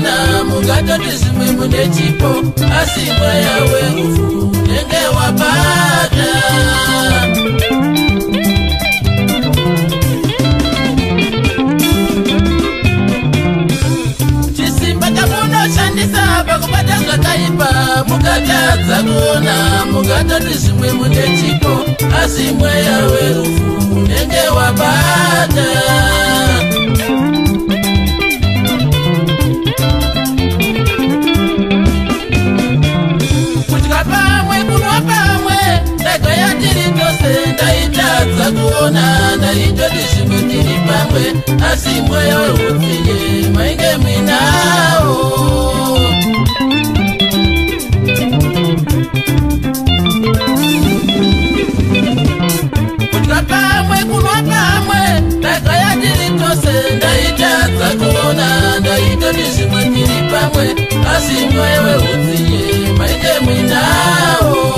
kuona mungatoti zvimwe mune chipo asi mweya werufu nenge wabata chisimba chamunoshandisa pakubata zvakaipa mukatadza kuona mungatoti zvimwe mune chipo asi mweya werufu nenge wabata kuona ndaitoti zvimwe tiri pamwe asi mweya weutsinye mainge muinawo kudya pamwe kunwa pamwe ndagaya tiri tose ndaitadza kuona ndaitoti zvimwe tiri pamwe asi mweya weutsinye mainge muinawo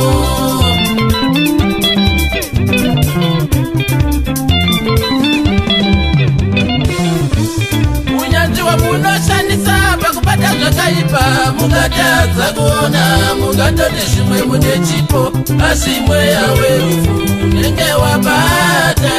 munoshandisa pakubata zvakaipa mukatadza kuona mungatoti zvimwe mune chipo asi mweya werufu nenge wabata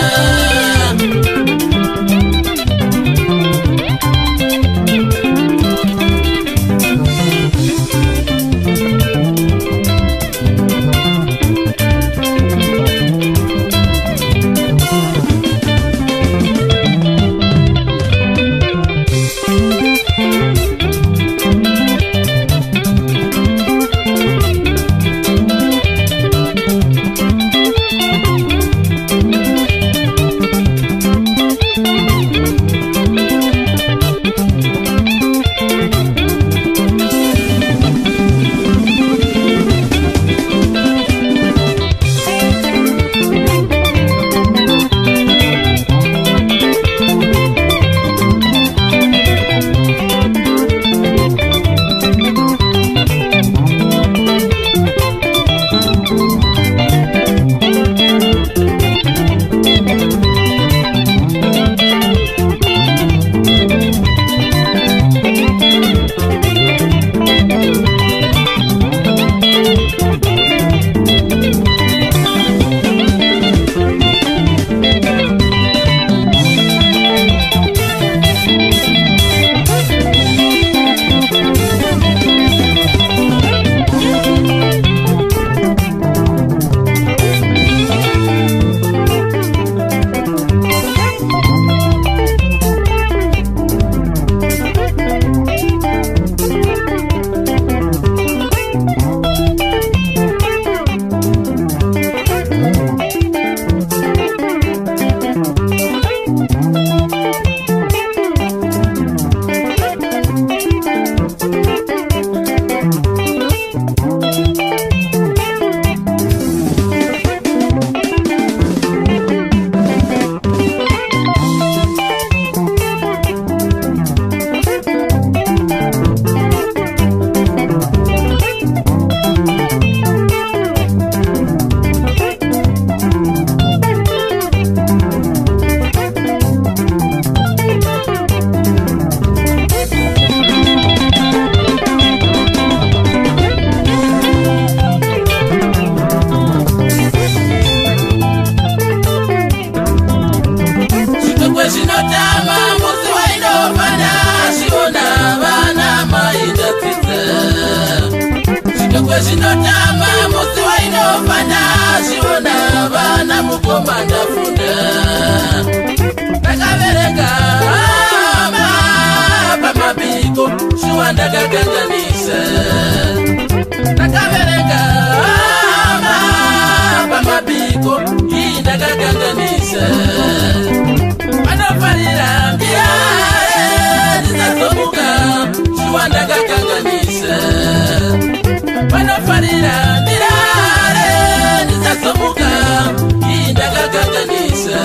zvinotama musi wainofana zviona vana mukomanda funda ndakaverenga pamabiko shuwa ndakaganganisa ndakaverenga pamabiko iyi ndakaganganisa vanofarira mbira ndisazomuka shuwa ndakaganganisa vanofarira ndirare ndisazomuka iyi ndakaganganisa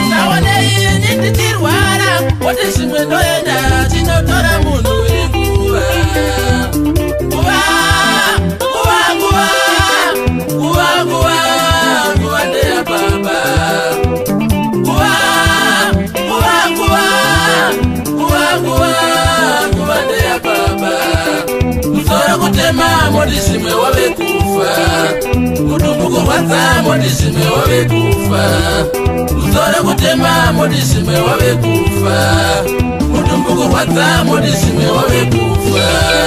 naonei ndititirwara kuti zvimwe ndoenda tinotora munhu ikuva kuva modisime wavekufa kudumbuko rwadza modisime wavekufa kuzora kutema modisime wavekufa kudumbuko rwadza modisime wavekufa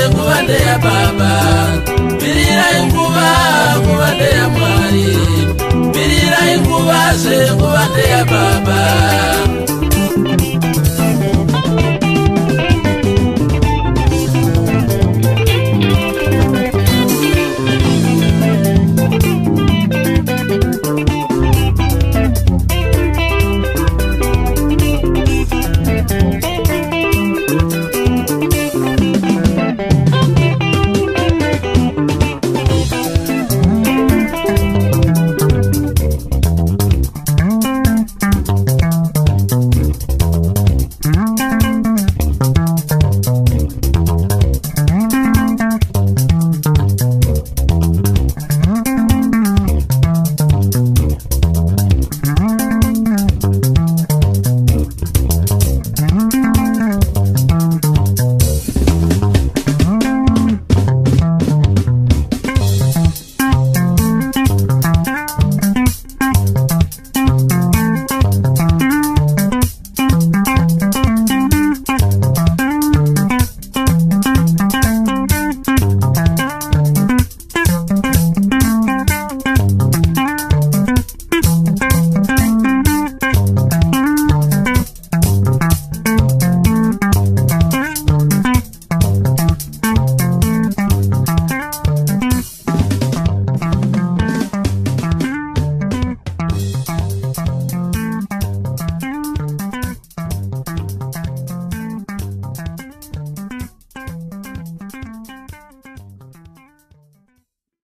Nguva ya baba